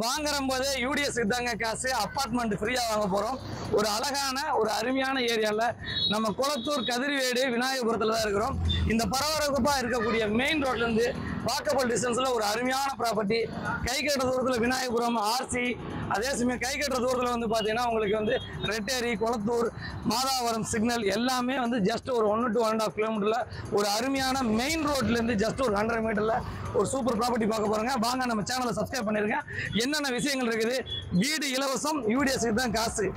வாங்குறம்போது UDS இதாங்க காசு. Apartment ஃப்ரீயா வாங்க போறோம். ஒரு அழகான ஒரு அருமையான ஏரியால நம்ம குளத்தூர் கதிர்வேடு விநாயகபுரத்துல தான் இருக்கிறோம். இந்த பரபரப்பா இருக்கக்கூடிய மெயின் ரோட்ல இருந்து வாக்கபிள் டிஸ்டன்ஸ்ல ஒரு அருமையான ப்ராப்பர்ட்டி. கை கட்டுற தூரத்துல விநாயகபுரம், ஆர்சி, அதே சமயம் கை கட்டுற தூரத்துல வந்து பாத்தீங்கன்னா உங்களுக்கு வந்து ரெட்டேரி, குளத்தூர், மாதாவரம் சிக்னல் எல்லாமே வந்து ஜஸ்ட் ஒரு 1 to 1.5 கிலோமீட்டர்ல ஒரு அருமையான மெயின் ரோட்ல இருந்து ஜஸ்ட் ஒரு 100 மீட்டர்ல ஒரு சூப்பர் ப்ராப்பர்ட்டி பார்க்க போறோங்க. வாங்க நம்ம சேனலை சப்ஸ்கிரைப் பண்ணிருங்க. என்னென்ன விஷயங்கள் இருக்குது, வீடு இலவசம், யூடிஎஸ்க்கு தான் காசு,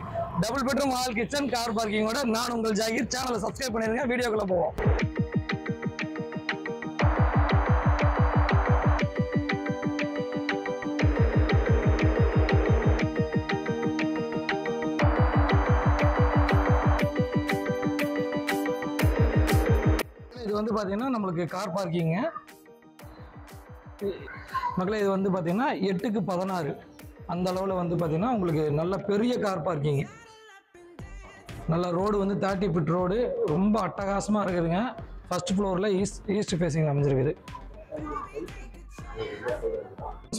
double bedroom, hall, kitchen, car பார்க்கிங்கோட நான் உங்கள் ஜாகிர். சேனலை சப்ஸ்கிரைப் பண்ணிருங்க. வீடியோக்குள்ள போவோம். இது வந்து பாத்தீங்கன்னா நம்மளுக்கு கார் பார்க்கிங் மக்களே. இது வந்து பாத்தீங்கன்னா 8க்கு 16 அந்த அளவில் வந்து பாத்தீங்கன்னா உங்களுக்கு நல்ல பெரிய கார் பார்க்கிங். நல்ல ரோடு வந்து 30 ஃபீட் ரோடு, ரொம்ப அட்டகாசமா இருக்குதுங்க. ஃபர்ஸ்ட் ஃப்ளோர்ல ஈஸ்ட் ஃபேசிங் அமைஞ்சிருக்குது.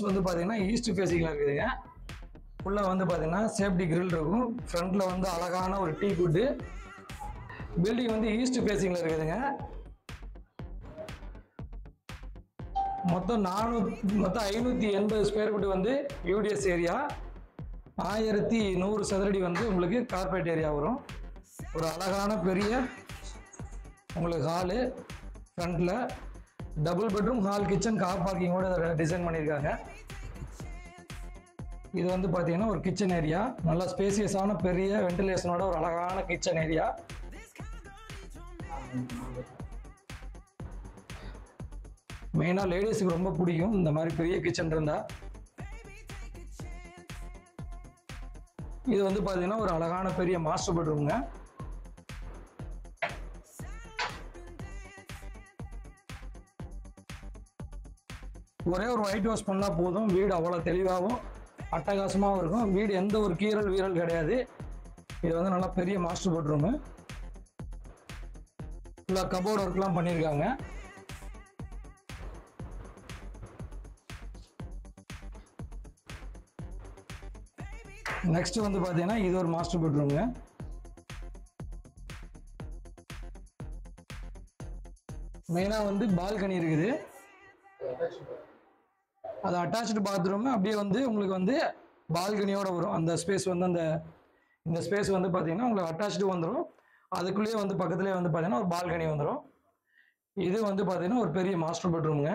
வந்து பாத்தீங்கன்னா ஈஸ்ட் ஃபேசிங்ல இருக்குதுங்க. ஃபுல்லா வந்து பாத்தீங்கன்னா சேஃப்டி கிரில் இருக்கும். ஃப்ரண்ட்ல வந்து அழகான ஒரு டீ குட். பில்டிங் வந்து ஈஸ்ட் ஃபேசிங்ல இருக்குதுங்க. மொத்தம் 580 ஸ்கொயர் ஃபீட் வந்து யூடிஎஸ் ஏரியா. 1100 சதுரடி வந்து உங்களுக்கு கார்பரேட் ஏரியா வரும். ஒரு அழகான பெரிய உங்களுக்கு ஹாலு, ஃப்ரண்ட்ல double bedroom, hall, kitchen, car பார்க்கிங்கோட டிசைன் பண்ணியிருக்காங்க. இது வந்து பார்த்தீங்கன்னா ஒரு கிச்சன் ஏரியா, நல்ல ஸ்பேசியஸான பெரிய வென்டிலேஷனோட ஒரு அழகான கிச்சன் ஏரியா. மெயினாக லேடிஸுக்கு ரொம்ப பிடிக்கும் இந்த மாதிரி பெரிய கிச்சன் இருந்தா. இது வந்து பாத்தீங்கன்னா ஒரு அழகான பெரிய மாஸ்டர் பெட்ரூம்ங்க. ஒரே ஒரு ஒயிட் வாஷ் பண்ணா போதும், வீடு அவ்வளவு தெளிவாகவும் அட்டகாசமாகவும் இருக்கும். வீடு எந்த ஒரு கீறல் வீரல் கிடையாது. இது வந்து நல்லா பெரிய மாஸ்டர் பெட்ரூம். ஃபுல்லா கபோர்ட் ஒர்க்லாம் பண்ணியிருக்காங்க. நெக்ஸ்ட் வந்து பாத்தீங்கன்னா இது ஒரு மாஸ்டர் பெட்ரூம்ங்க. மெயினா வந்து பால்கனி இருக்குது. அது அட்டாச்டு பாத்ரூம். அப்படியே வந்து உங்களுக்கு வந்து பால்கனியோட வரும். அந்த ஸ்பேஸ் வந்து இந்த ஸ்பேஸ் வந்து பாத்தீங்கன்னா உங்களுக்கு அட்டாச்டு வந்துடும். அதுக்குள்ளேயே வந்து பக்கத்துலேயே வந்து பாத்தீங்கன்னா ஒரு பால்கனி வந்துடும். இது வந்து பாத்தீங்கன்னா ஒரு பெரிய மாஸ்டர் பெட்ரூம்ங்க.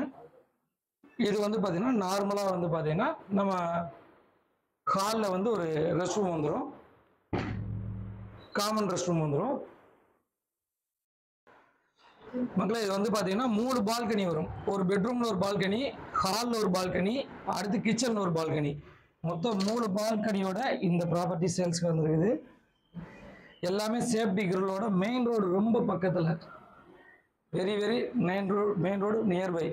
இது வந்து பாத்தீங்கன்னா நார்மலா வந்து பாத்தீங்கன்னா நம்ம ஹாலில் வந்து ஒரு ரெஸ்ட் ரூம் வந்துடும், காமன் ரெஸ்ட் ரூம் வந்துடும். மக்களே இது வந்து பார்த்தீங்கன்னா 3 பால்கனி வரும். ஒரு பெட்ரூம்ல ஒரு பால்கனி, ஹாலில் ஒரு பால்கனி, அடுத்து கிச்சன்ல ஒரு பால்கனி. மொத்தம் 3 பால்கனியோட இந்த ப்ராப்பர்ட்டி சேல்ஸ்க்கு வந்துருக்குது. எல்லாமே சேஃப்டி கிரில்லோட மெயின் ரோடு ரொம்ப பக்கத்தில், வெரி மெயின் ரோடு நியர்பை.